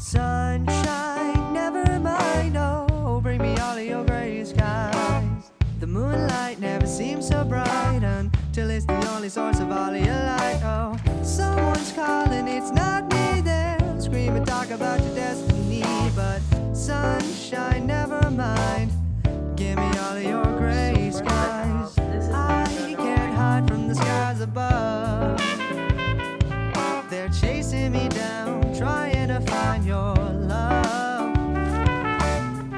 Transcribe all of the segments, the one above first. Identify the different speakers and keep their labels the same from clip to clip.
Speaker 1: Sunshine, never mind, oh, bring me all of your gray skies. The moonlight never seems so bright until it's the only source of all of your light. Oh, someone's calling, it's not me, they'll scream and talk about your destiny. But sunshine, never mind, give me all of your gray skies. I can't hide from the skies above. They're chasing me down, trying to find your love.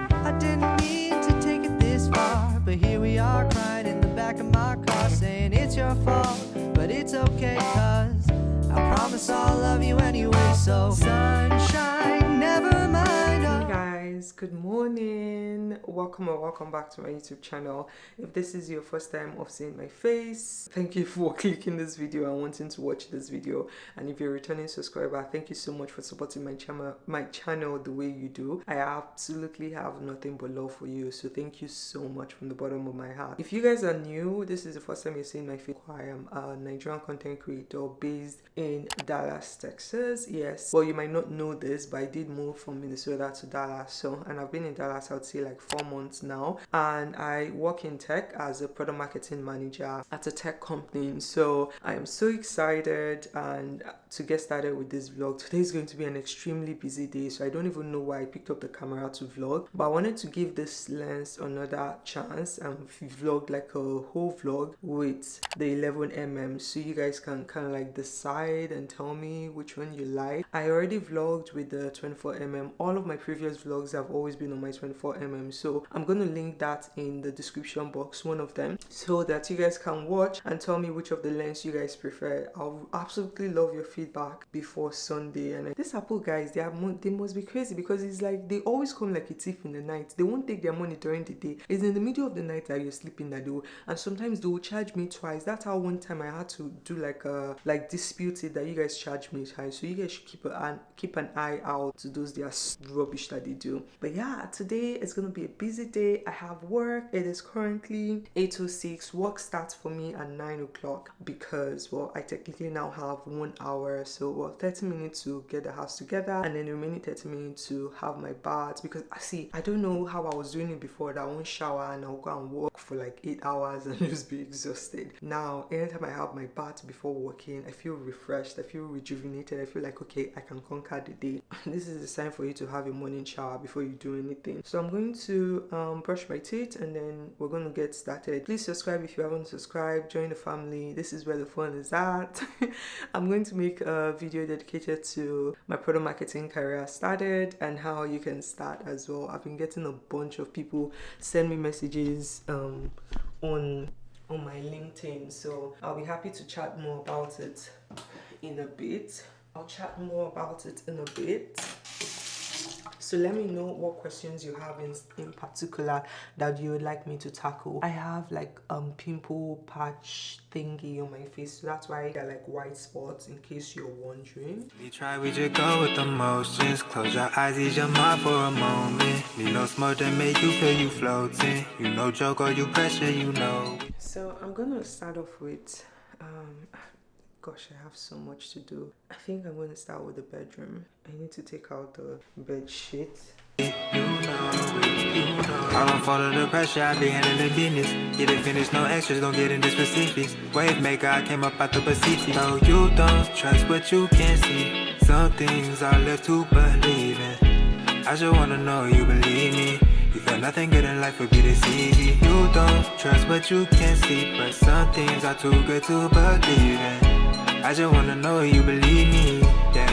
Speaker 1: I didn't mean to take it this far, but here we are crying in the back of my car, saying it's your fault, but it's okay, cause I promise I'll love you anyway. So sunshine, never mind.
Speaker 2: Hey guys, good morning. Welcome or welcome back to my YouTube channel. If this is your first time of seeing my face, thank you for clicking this video and wanting to watch this video. And if you're a returning subscriber, thank you so much for supporting my channel the way you do. I absolutely have nothing but love for you, so thank you so much from the bottom of my heart. If you guys are new, this is the first time you're seeing my face. I am a Nigerian content creator based in Dallas, Texas. Yes, well, you might not know this, but I did move from Minnesota to Dallas, and I've been in Dallas, I would say, like 4 months now, and I work in tech as a product marketing manager at a tech company. So I am so excited and to get started with this vlog. Today is going to be an extremely busy day, so I don't even know why I picked up the camera to vlog, but I wanted to give this lens another chance and vlog like a whole vlog with the 11mm, so you guys can kind of like decide and tell me which one you like. I already vlogged with the 24mm. All of my previous vlogs have always been on my 24mm, so I'm going to link that in the description box, one of them, so that you guys can watch and tell me which of the lens you guys prefer. I'll absolutely love your feedback before Sunday. And this Apple guys, they must be crazy, because it's like they always come like a thief in the night. They won't take their money during the day. It's in the middle of the night that you're sleeping that they will, and sometimes they will charge me twice. That's how one time I had to do like dispute it, that you guys charge me twice. So you guys should keep an eye out to those their rubbish that they do. But yeah, today is gonna be a busy day. I have work. It is currently 8:06. Work starts for me at 9 o'clock because, well, I technically now have 1 hour, so 30 minutes to get the house together, and then the remaining 30 minutes to have my bath, because I don't know how I was doing it before, that I won't shower and I'll go and work for like 8 hours and just be exhausted. Now anytime I have my bath before working, I feel refreshed, I feel rejuvenated, I feel like, okay, I can conquer the day. This is the sign for you to have a morning shower before you do anything. So I'm going to brush my teeth and then we're going to get started. Please subscribe if you haven't subscribed, join the family. This is where the fun is at. I'm going to make a video dedicated to my product marketing career started and how you can start as well. I've been getting a bunch of people send me messages on my LinkedIn, so I'll be happy to chat more about it in a bit. So let me know what questions you have in particular that you would like me to tackle. I have like pimple patch thingy on my face, so that's why I got like white spots, in case you're wondering.
Speaker 3: We try, we just go with the motions. Close your eyes, ease your mind for a moment. Need no smoke to make you feel you floating. You know joke or you pressure, you know.
Speaker 2: So I'm gonna start off with gosh, I have so much to do. I think I'm going to start with the bedroom. I need to take out the bed sheet.
Speaker 3: You know. I don't fall under pressure, I be handling business. Get it finished, no extras, don't get into specifics. Wave maker, I came up out the Pacific. No, you don't trust what you can't see. Some things are left to believe in. I just wanna know you believe me. You feel nothing good in life will be this easy. You don't trust what you can't see, but some things are too good to believe in. I just wanna know you believe me, yeah.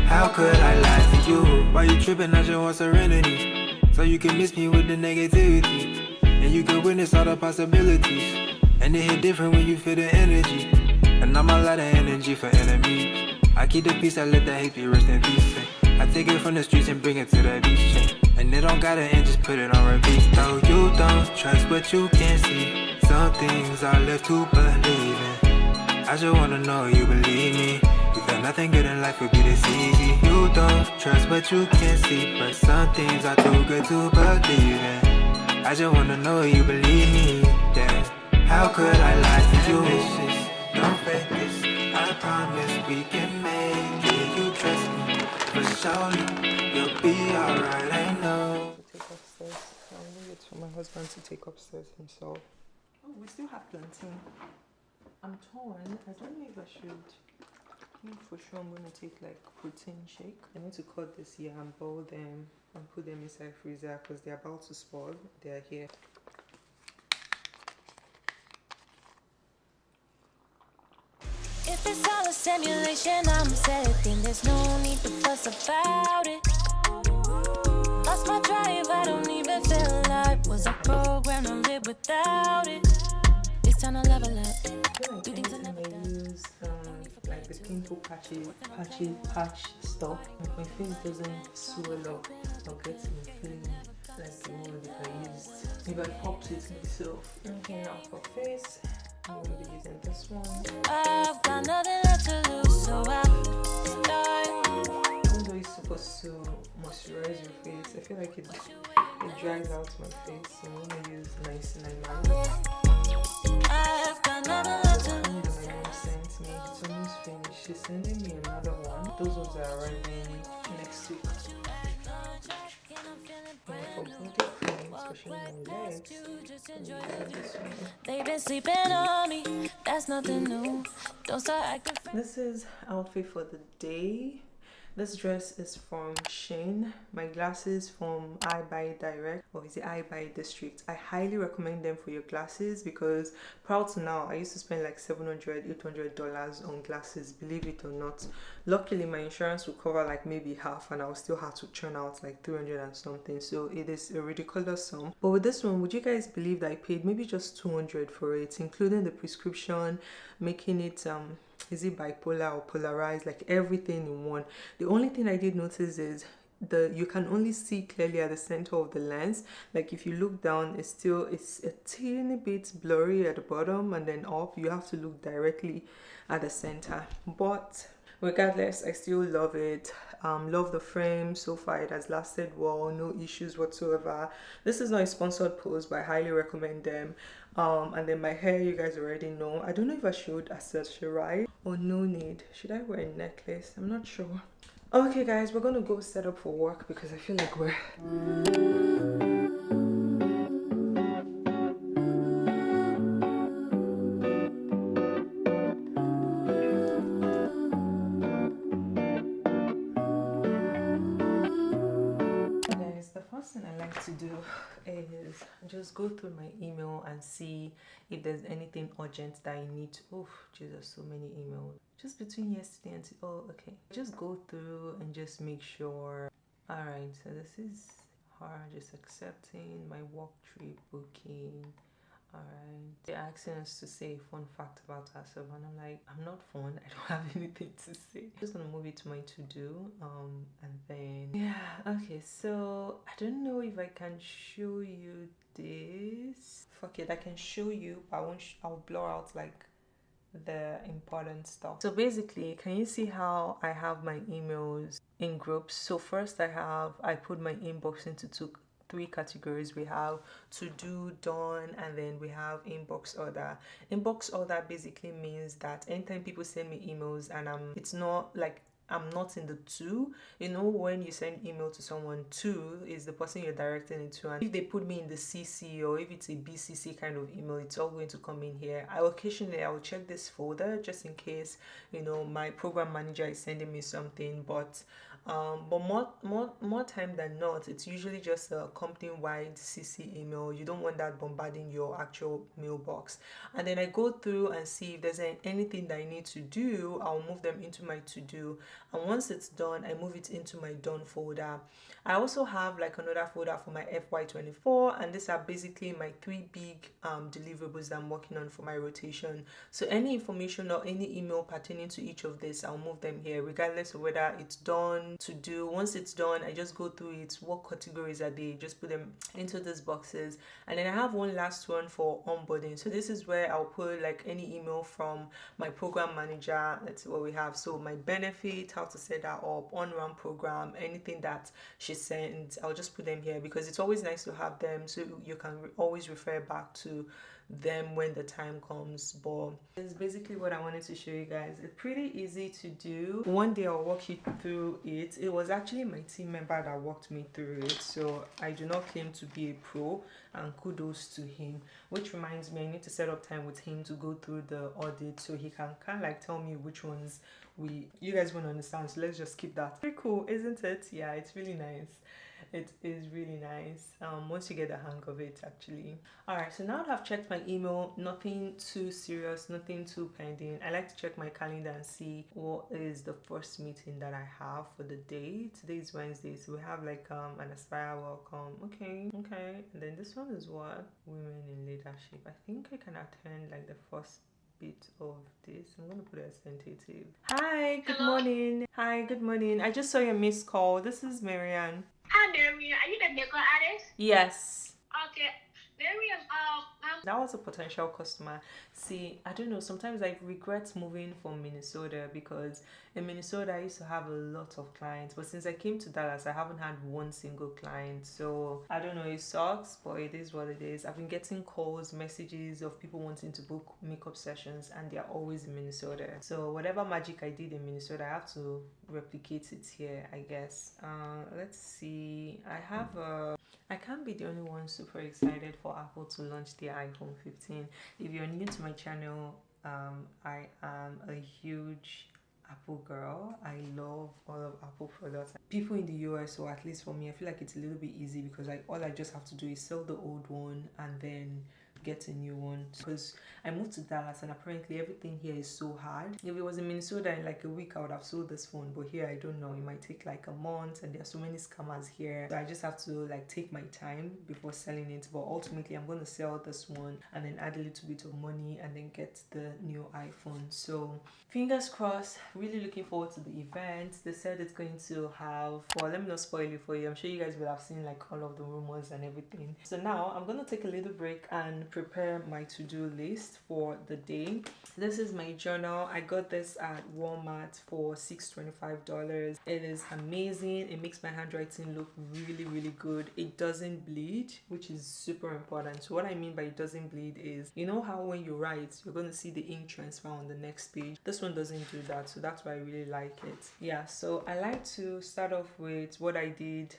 Speaker 3: How could I lie to you? Why you tripping? I just want serenity, so you can miss me with the negativity, and you can witness all the possibilities. And it hit different when you feel the energy, and I'm a lot of energy for enemies. I keep the peace, I let the hate be rest in peace. I take it from the streets and bring it to the beach, and it don't gotta end, just put it on repeat. No, you don't trust what you can't see. Some things are left to believe in. I just wanna know you believe me. You feel nothing good in life will be this easy. You don't trust what you can't see, but some things are too good to believe in. I just wanna know you believe me, yeah. How could I lie to you? Don't fake this, I promise we can make it. You trust me, for sure. You be alright, I know.
Speaker 2: To take upstairs. I'll leave it for my husband to take upstairs himself. Oh, we still have plenty. I'm torn. I don't know if I should. I think for sure I'm going to take like protein shake. I need to cut this here and boil them and put them inside freezer because they're about to spoil. They're here.
Speaker 4: If it's all a simulation, I'm set. Then there's no need to fuss about it. Lost my drive, I don't even feel like was a program to live without it. It's time to level up.
Speaker 2: Do things I use like the pimple patch stuff. If my face doesn't swell up, I'll get inflamed like the one that I used. If I popped it myself. Okay, now for face, I'm going to be using this one.
Speaker 4: I've got nothing left to lose, so I'll start.
Speaker 2: Even though it's supposed to moisturize your face, I feel like it dries out my face, so I'm going to use niacinamide.
Speaker 4: I've got nothing left to lose.
Speaker 2: My mom sent me, it's almost finished. She's sending me another one. Those ones are arriving next week. And for body cream, especially my legs,
Speaker 4: They've been sleeping on me, that's nothing new. Don't start acting.
Speaker 2: this is outfit for the day. This dress is from Shein. My glasses from I Buy Direct, or is it I Buy District? I highly recommend them for your glasses because prior to now, I used to spend like $700, $800 on glasses, believe it or not. Luckily, my insurance will cover like maybe half and I'll still have to churn out like 300 and something. So it is a ridiculous sum. But with this one, would you guys believe that I paid maybe just 200 for it, including the prescription, making it is it bipolar or polarized, like everything in one. The only thing I did notice is you can only see clearly at the center of the lens. Like if you look down, it's a teeny bit blurry at the bottom, and then up you have to look directly at the center. But regardless, I still love it. Love the frame. So far it has lasted well, no issues whatsoever. This is not a sponsored post, but I highly recommend them. And then my hair, you guys already know. I don't know if I should accessorize or no need. Should I wear a necklace? I'm not sure. Okay guys, we're gonna go set up for work because I feel like we're to do is just go through my email and see if there's anything urgent that I need to. Oh Jesus, so many emails just between yesterday and okay, just go through and just make sure. All right, so this is her just accepting my work trip booking. Alright, they're asking us to say a fun fact about ourselves, and I'm like, I'm not fun, I don't have anything to say. I'm just gonna move it to my to-do, and then yeah, okay, so I don't know if I can show you this. Fuck it, I can show you, but I'll blur out like the important stuff. So basically, can you see how I have my emails in groups? So first I put my inbox into three categories. We have to do, done, and then we have inbox order. Inbox order basically means that anytime people send me emails and it's not like I'm not in the to, you know, when you send email to someone, to is the person you're directing it to, and if they put me in the CC or if it's a BCC kind of email, it's all going to come in here. I will check this folder just in case, you know, my program manager is sending me something, but more time than not, it's usually just a company-wide CC email. You don't want that bombarding your actual mailbox. And then I go through and see if there's anything that I need to do. I'll move them into my to-do, and once it's done, I move it into my done folder. I also have like another folder for my FY24, and these are basically my 3 big deliverables that I'm working on for my rotation. So any information or any email pertaining to each of this, I'll move them here regardless of whether it's done, to do. Once it's done, I just go through it, what categories are they, just put them into these boxes. And then I have one last one for onboarding. So this is where I'll put like any email from my program manager. That's what we have. So my benefit, how to set that up, on-ramp program, anything that she sends, I'll just put them here because it's always nice to have them so you can always refer back to them when the time comes. But it's basically what I wanted to show you guys. It's pretty easy to do. One day I'll walk you through it. It was actually my team member that walked me through it, so I do not claim to be a pro, and kudos to him. Which reminds me, I need to set up time with him to go through the audit so he can kind of like tell me which ones you guys won't understand. So let's just keep that. Pretty cool, isn't it? Yeah, it's really nice. It is really nice once you get the hang of it, actually. All right, so now that I've checked my email, nothing too serious, nothing too pending. I like to check my calendar and see what is the first meeting that I have for the day. Today is Wednesday, so we have like an Aspire welcome. Okay, and then this one is what? Women in leadership. I think I can attend like the first bit of this. I'm gonna put it as tentative. Hi, good morning. Hi, good morning. I just saw your missed call. This is Maryann.
Speaker 5: Hi, Maryann. Are you the makeup artist?
Speaker 2: Yes.
Speaker 5: Okay. Maryann,
Speaker 2: That was a potential customer. See, I don't know, sometimes I regret moving from Minnesota, because in Minnesota I used to have a lot of clients, but since I came to Dallas I haven't had one single client. So I don't know, it sucks, but it is what it is. I've been getting calls, messages of people wanting to book makeup sessions, and they're always in Minnesota. So whatever magic I did in Minnesota, I have to replicate it here, I guess. Let's see. I can't be the only one super excited for Apple to launch their iPhone 15. If you're new to my channel, I am a huge Apple girl. I love all of Apple products. People in the US, or at least for me, I feel like it's a little bit easy, because all I just have to do is sell the old one and then get a new one. Because I moved to Dallas and apparently everything here is so hard. If it was in Minnesota, in like a week I would have sold this phone, but here I don't know, it might take like a month, and there are so many scammers here, so I just have to like take my time before selling it. But ultimately I'm going to sell this one and then add a little bit of money and then get the new iPhone. So fingers crossed. Really looking forward to the event. They said it's going to have, well, let me not spoil it for you. I'm sure you guys will have seen like all of the rumors and everything. So now I'm going to take a little break and prepare my to-do list for the day. This is my journal. I got this at Walmart for $625. It is amazing. It makes my handwriting look really, really good. It doesn't bleed, which is super important. So what I mean by it doesn't bleed is, you know how when you write, you're going to see the ink transfer on the next page. This one doesn't do that, so that's why I really like it. Yeah, so I like to start off with what I did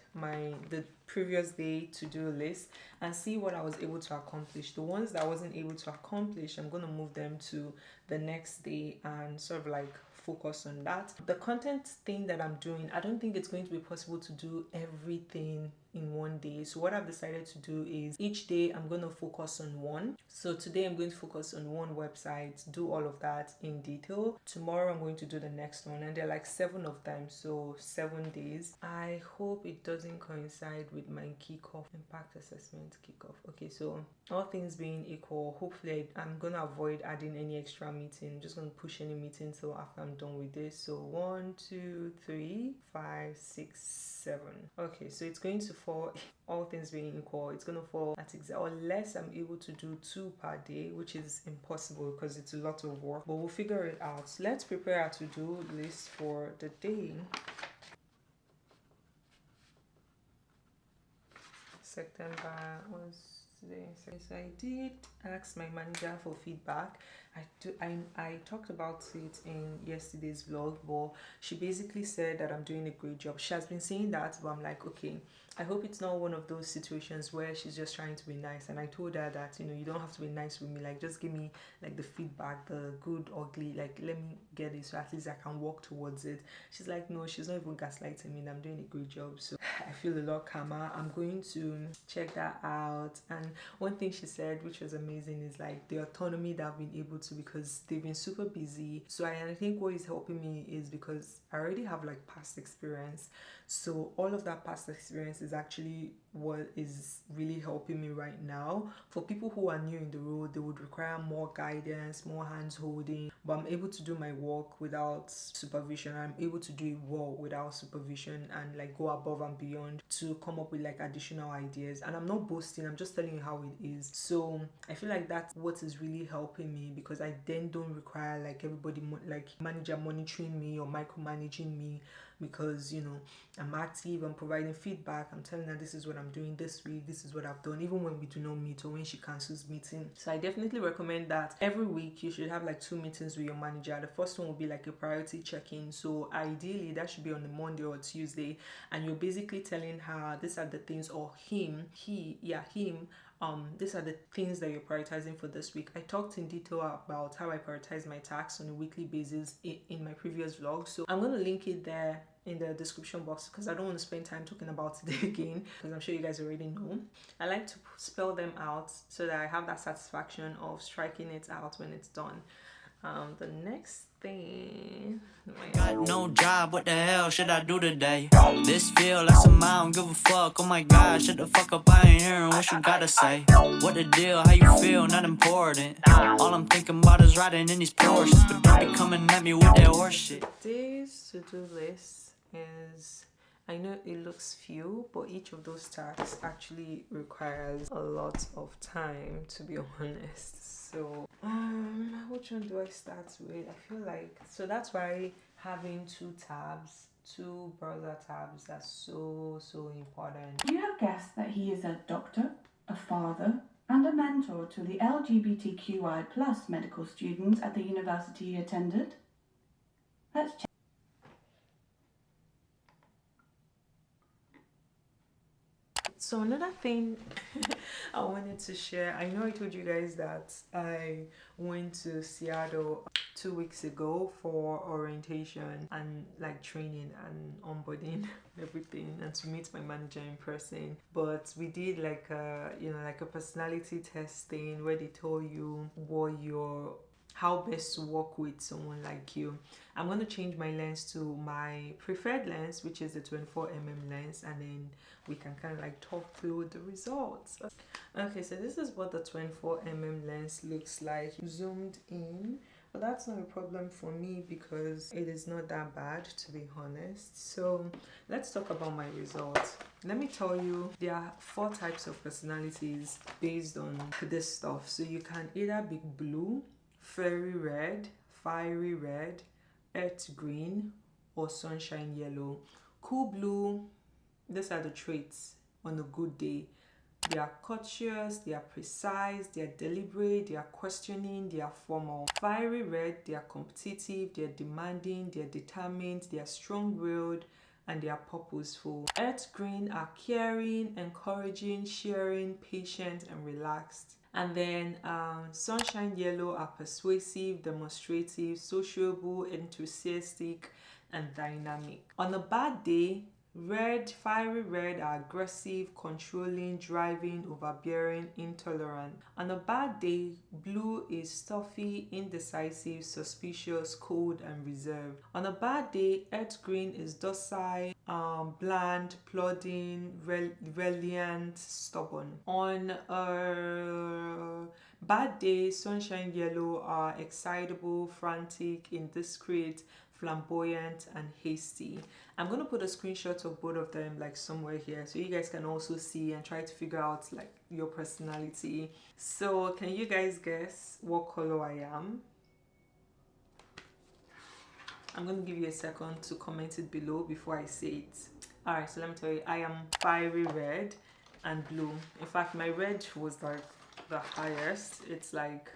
Speaker 2: the previous day to-do list and see what I was able to accomplish. The ones that I wasn't able to accomplish, I'm going to move them to the next day and sort of like focus on that. The content thing that I'm doing, I don't think it's going to be possible to do everything in one day. So what I've decided to do is each day I'm going to focus on one. So today I'm going to focus on one website, do all of that in detail. Tomorrow I'm going to do the next one, and there are like 7 of them, so 7 days. I hope it doesn't coincide with my kickoff, impact assessment kickoff. Okay, so all things being equal, hopefully I'm going to avoid adding any extra meeting. I'm just going to push any meeting till after I'm done with this. So 1, 2, 3, 5, 6, 7. Okay, so it's going to fall, all things being equal, it's going to fall at unless I'm able to do 2 per day, which is impossible because it's a lot of work, but we'll figure it out. Let's prepare our to-do list for the day. September was today. So I did ask my manager for feedback. I talked about it in yesterday's vlog, but she basically said that I'm doing a great job. She has been saying that, but I'm like, okay, I hope it's not one of those situations where she's just trying to be nice. And I told her that, you know, you don't have to be nice with me, like just give me like the feedback, the good, ugly, like let me get it so at least I can work towards it. She's like, no, she's not even gaslighting me, and I'm doing a great job. So I feel a lot calmer. I'm going to check that out. And one thing she said, which was amazing, is like the autonomy that I've been able to, because they've been super busy. So I think what is helping me is because I already have like past experience. So all of that past experience is actually what is really helping me right now. For people who are new in the role, they would require more guidance, more hands holding, but I'm able to do my work without supervision. I'm able to do it well without supervision and like go above and beyond to come up with like additional ideas. And I'm not boasting, I'm just telling you how it is. So I feel like that's what is really helping me, because I then don't require like everybody like manager monitoring me or micromanaging me because, you know, I'm active, I'm providing feedback, I'm telling her this is what I'm doing this week, this is what I've done, even when we do not meet or when she cancels meeting. So I definitely recommend that every week you should have like 2 meetings with your manager. The first one will be like a priority check-in, so ideally that should be on a Monday or Tuesday, and you're basically telling her these are the things, or him, these are the things that you're prioritizing for this week. I talked in detail about how I prioritize my tasks on a weekly basis in my previous vlog, so I'm going to link it there in the description box because I don't want to spend time talking about it again because I'm sure you guys already know. I like to spell them out so that I have that satisfaction of striking it out when it's done. The next thing,
Speaker 6: got no job, what the hell should I do today? This feel like some I don't give a fuck. Oh my god, shut the fuck up, I ain't hearing what you gotta say. What the deal, how you feel, not important. All I'm thinking about is riding in these Porsches, but don't be coming at me with that horse shit.
Speaker 2: This to-do list is, I know it looks few, but each of those tasks actually requires a lot of time, to be honest. So which one do I start with? I feel like, so that's why having 2 tabs, 2 browser tabs, that's so important.
Speaker 7: You have guessed that he is a doctor, a father, and a mentor to the LGBTQI+ medical students at the university he attended. Let's check.
Speaker 2: So another thing I wanted to share, I know I told you guys that I went to Seattle 2 weeks ago for orientation and like training and onboarding everything, and to meet my manager in person. But we did like a, you know, like a personality test thing where they told you what your, how best to work with someone like you. I'm going to change my lens to my preferred lens, which is the 24mm lens, and then we can kind of like talk through the results. Okay, so this is what the 24mm lens looks like zoomed in, but that's not a problem for me because it is not that bad, to be honest. So let's talk about my results. Let me tell you, there are 4 types of personalities based on this stuff. So you can either be blue, fairy red, fiery red, earth green, or sunshine yellow. Cool blue, these are the traits on a good day. They are courteous, they are precise, they are deliberate, they are questioning, they are formal. Fiery red, they are competitive, they are demanding, they are determined, they are strong-willed, and they are purposeful. Earth green are caring, encouraging, sharing, patient, and relaxed. And then sunshine yellow are persuasive, demonstrative, sociable, enthusiastic, and dynamic. On a bad day, fiery red are aggressive, controlling, driving, overbearing, intolerant. On a bad day, blue is stuffy, indecisive, suspicious, cold, and reserved. On a bad day, earth green is docile, bland, plodding, reliant, stubborn. On a bad day, sunshine yellow are excitable, frantic, indiscreet, flamboyant, and hasty. I'm going to put a screenshot of both of them like somewhere here so you guys can also see and try to figure out like your personality. So can you guys guess what color I am? I'm going to give you a second to comment it below before I say it. Alright, so let me tell you, I am fiery red and blue. In fact, my red was like the highest. It's like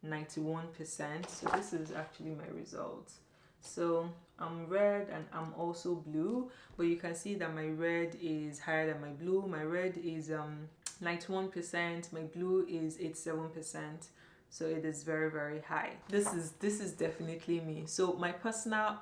Speaker 2: 91%. So this is actually my results. So I'm red and I'm also blue, but you can see that my red is higher than my blue. My red is 91%, my blue is 87%. So it is very high. This is definitely me. So my personal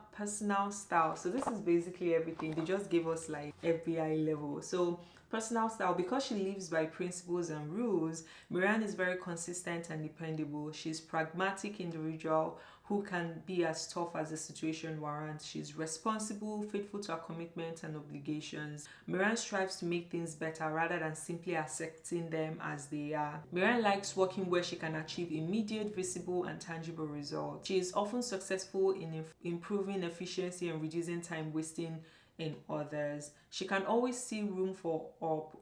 Speaker 2: style. So this is basically everything. They just gave us like FBI level. So personal style, because she lives by principles and rules, Maryann is very consistent and dependable. She's pragmatic individual who can be as tough as the situation warrants. She's responsible, faithful to her commitments and obligations. Maryann strives to make things better rather than simply accepting them as they are. Maryann likes working where she can achieve immediate, visible, and tangible results. She is often successful in improving efficiency and reducing time wasting in others. She can always see room for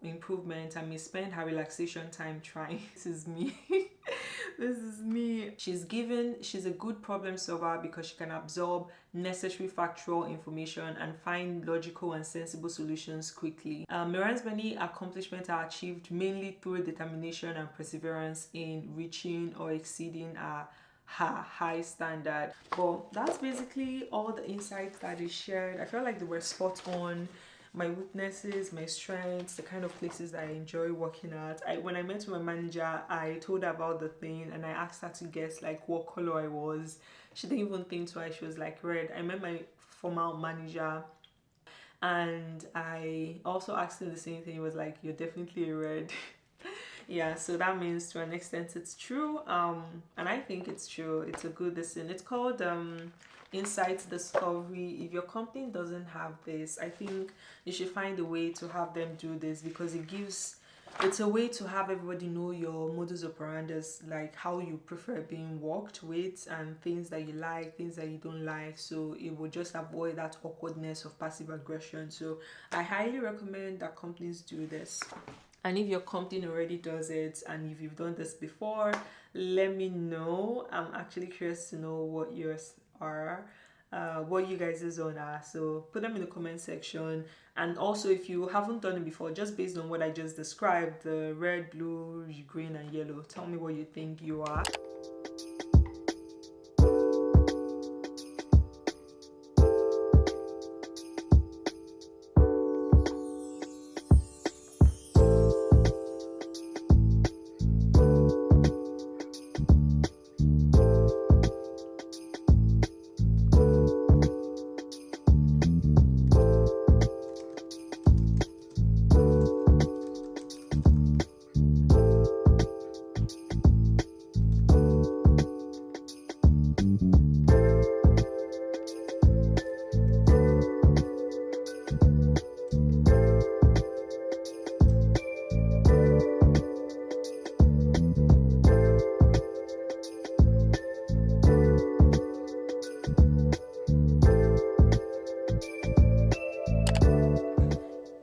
Speaker 2: improvement and may spend her relaxation time trying. This is me. This is me. She's a good problem solver because she can absorb necessary factual information and find logical and sensible solutions quickly. Maryann's many accomplishments are achieved mainly through determination and perseverance in reaching or exceeding her high standard. But that's basically all the insights that is shared. I felt like they were spot on. My weaknesses, my strengths, the kind of places that I enjoy working at. When I met my manager, I told her about the thing and I asked her to guess like what color I was. She didn't even think twice. She was like red. I met my former manager and I also asked him the same thing. He was like, you're definitely a red. Yeah, so that means to an extent it's true. And I think it's true. It's a good listen. It's called insight discovery. If your company doesn't have this, I think you should find a way to have them do this, because it's a way to have everybody know your modus operandi, like how you prefer being worked with and things that you like, things that you don't like, so it will just avoid that awkwardness of passive aggression. So I highly recommend that companies do this. And if your company already does it and if you've done this before, let me know. I'm actually curious to know what yours are, what you guys' own are. So put them in the comment section. And also, if you haven't done it before, just based on what I just described, the red, blue, green and yellow, tell me what you think you are.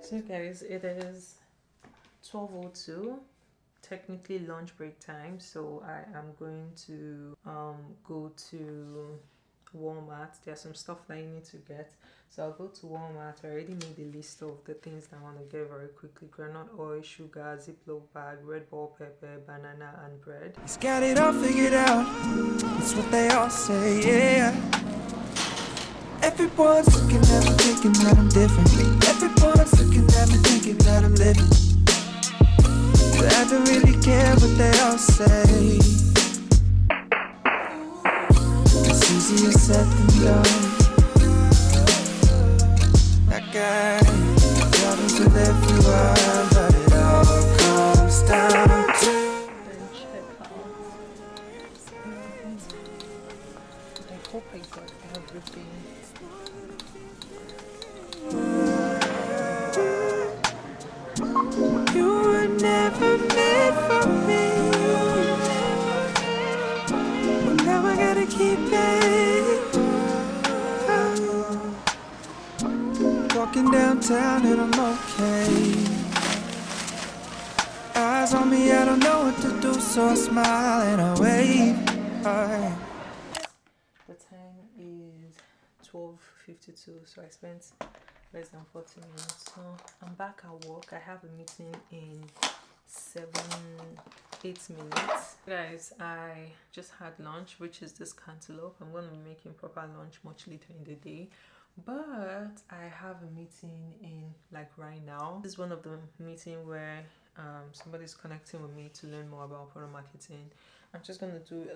Speaker 2: So guys, it is 12:02, technically lunch break time, so I am going to go to Walmart. There's some stuff that I need to get, so I'll go to Walmart. I already made a list of the things that I want to get very quickly: granite oil, sugar, Ziploc bag, red bell pepper, banana and bread.
Speaker 3: He's got it all figured out. That's what they all say, yeah. Everyone's looking at me thinking that I'm different. Everyone's looking at me thinking that I'm living. But I don't really care what they all say. It's easier said than done. That guy problems with everyone, but it all comes down to
Speaker 2: I hope I got everything.
Speaker 3: you were never meant for me. But now I gotta keep it. Walking downtown and I'm okay. Eyes on me, I don't know what to do, so I smile and I wave.
Speaker 2: The time is 12:52, so I spent less than 40 minutes. So I'm back at work. I have a meeting in 8 minutes. Guys, I just had lunch, which is this cantaloupe. I'm going to be making proper lunch much later in the day, but I have a meeting in like right now. This is one of the meetings where somebody's connecting with me to learn more about product marketing. I'm just going to do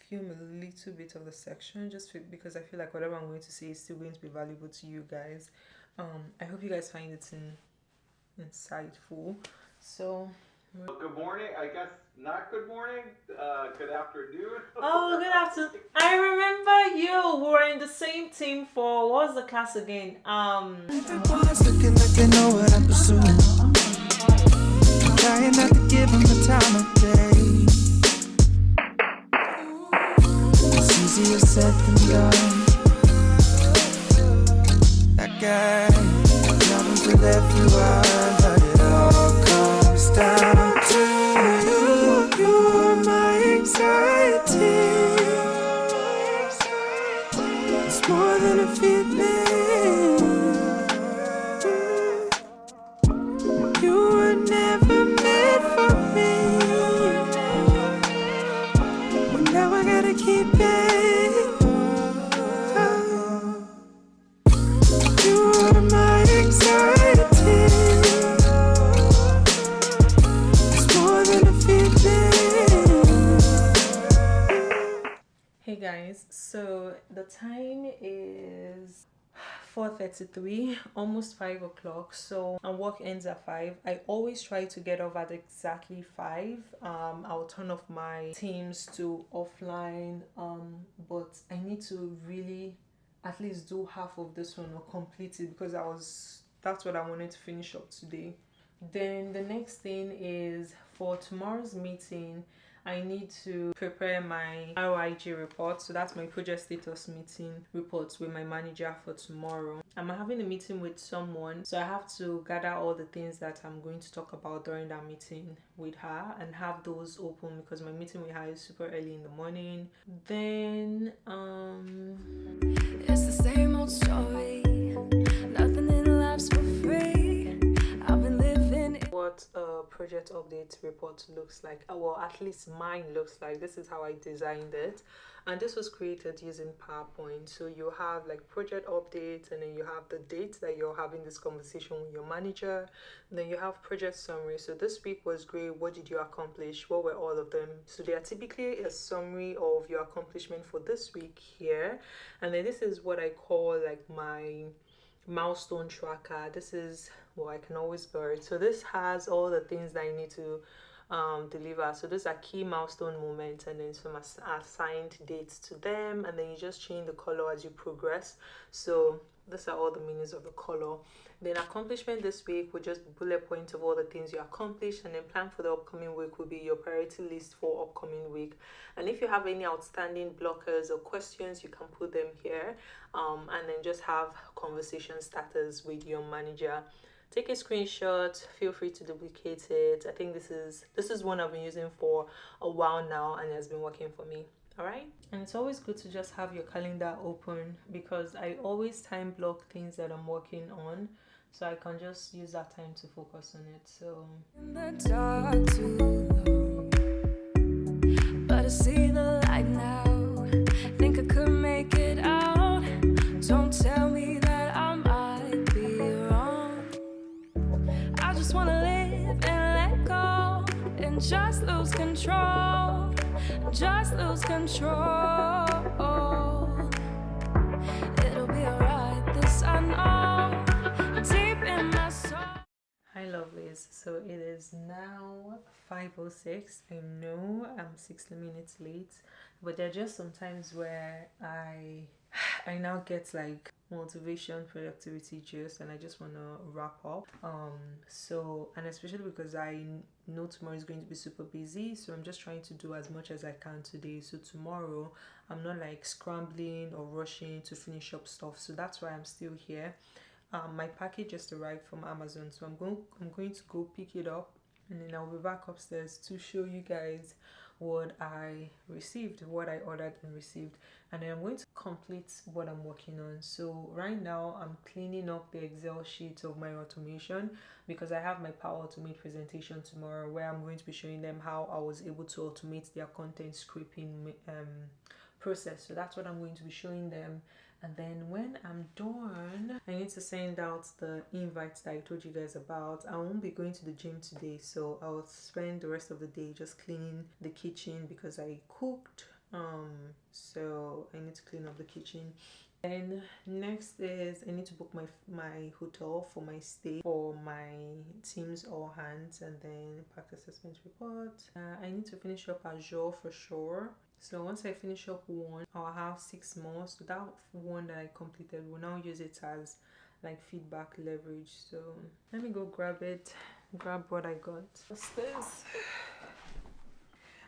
Speaker 2: film a little bit of the section just because I feel like whatever I'm going to say is still going to be valuable to you guys. I hope you guys find it insightful. So
Speaker 8: good morning. I guess not good morning. Good afternoon.
Speaker 2: oh, good afternoon. I remember you. We were in the same team for, what was the class again?
Speaker 3: Everyone's looking like they know what I'm pursuing. I'm trying not to give them the time of day. It's easier said than done. That guy problems with everyone, but it all comes down to you. You're my
Speaker 2: the time is 4:33, almost 5 o'clock. So and work ends at 5. I always try to get off at exactly 5. I'll turn off my Teams to offline, but I need to really at least do half of this one or complete it, because that's what I wanted to finish up today. Then the next thing is for tomorrow's meeting, I need to prepare my ROIG report. So that's my project status meeting reports with my manager for tomorrow. I'm having a meeting with someone, so I have to gather all the things that I'm going to talk about during that meeting with her and have those open, because my meeting with her is super early in the morning. Then
Speaker 4: It's the same old story. Nothing in life's for free. I've been living.
Speaker 2: What a project update report looks like, well, at least mine looks like. This is how I designed it, and this was created using PowerPoint. So you have like project updates, and then you have the date that you're having this conversation with your manager, and then you have project summary. So this week was great. What did you accomplish? What were all of them? So they are typically a summary of your accomplishment for this week here, and then this is what I call like my milestone tracker. This is, well, I can always blur it. So this has all the things that I need to deliver. So these are key milestone moments, and then some assigned dates to them, and then you just change the color as you progress. So these are all the meanings of the color. Then accomplishment this week will just bullet points of all the things you accomplished, and then plan for the upcoming week will be your priority list for upcoming week. And if you have any outstanding blockers or questions, you can put them here, and then just have conversation starters with your manager. Take a screenshot, feel free to duplicate it. I think this is one I've been using for a while now, and it has been working for me. All right, and it's always good to just have your calendar open, because I always time block things that I'm working on, so I can just use that time to focus on it. So
Speaker 4: In the dark too long, but I see the light now. Think I could make it out. Don't tell me that I might be wrong. I just wanna live and let go and just lose control. Just lose control. It'll be alright, this I know, deep in my soul.
Speaker 2: hi lovelies, so it is now 5:06. I know I'm 60 minutes late, but there are just some times where I now get like motivation, productivity juice, and I just want to wrap up. So, and especially because I know tomorrow is going to be super busy, so I'm just trying to do as much as I can today, so tomorrow I'm not like scrambling or rushing to finish up stuff. So that's why I'm still here. My package just arrived from Amazon, so I'm going to go pick it up, and then I'll be back upstairs to show you guys what I received, what I ordered and received, and then I'm going to complete what I'm working on. So right now I'm cleaning up the Excel sheet of my automation, because I have my Power Automate presentation tomorrow where I'm going to be showing them how I was able to automate their content scripting process. So that's what I'm going to be showing them. And then when I'm done, I need to send out the invites that I told you guys about. I won't be going to the gym today, so I'll spend the rest of the day just cleaning the kitchen because I cooked. So I need to clean up the kitchen. And next is I need to book my hotel for my stay for my teams all hands, and then practice assessment report. I need to finish up Azure for sure. So once I finish up one, I'll have 6 more. So that one that I completed, will now use it as like feedback leverage. So let me go grab what I got. What's this?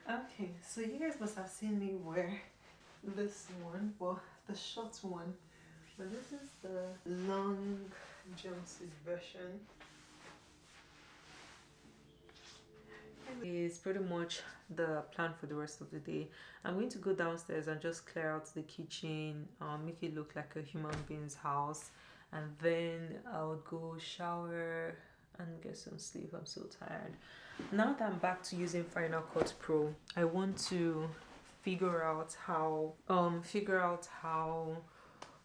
Speaker 2: Okay, so you guys must have seen me wear this one, well, the short one, but this is the long jumpsuit version. Is pretty much the plan for the rest of the day. I'm going to go downstairs and just clear out the kitchen, make it look like a human being's house, and then I'll go shower and get some sleep. I'm so tired. Now that I'm back to using Final Cut Pro, I want to figure out how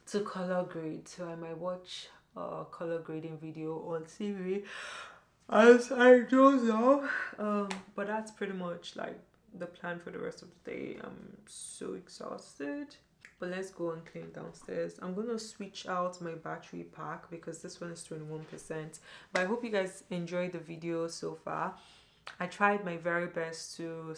Speaker 2: to color grade. So I might watch a color grading video on TV as I doze off. But that's pretty much like the plan for the rest of the day. I'm so exhausted, But let's go and clean downstairs. I'm gonna switch out my battery pack because this one is 21%. But I hope you guys enjoyed the video so far. I tried my very best to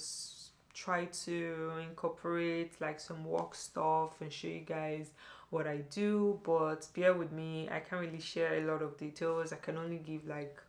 Speaker 2: try to incorporate like some work stuff and show you guys what I do, but bear with me, I can't really share a lot of details. I can only give like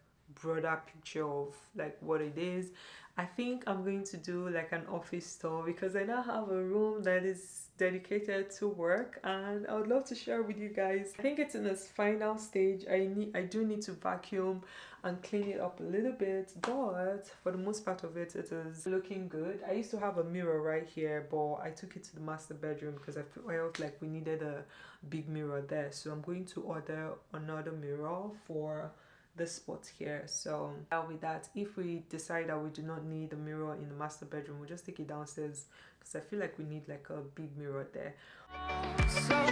Speaker 2: broader picture of like what it is. I think I'm going to do like an office store because I now have a room that is dedicated to work, and I would love to share with you guys. I think it's in its final stage. I do need to vacuum and clean it up a little bit, but for the most part of it, it is looking good. I used to have a mirror right here, but I took it to the master bedroom because I felt like we needed a big mirror there. So I'm going to order another mirror for this spot here. So with that, if we decide that we do not need a mirror in the master bedroom, we'll just take it downstairs because I feel like we need like a big mirror there.
Speaker 1: So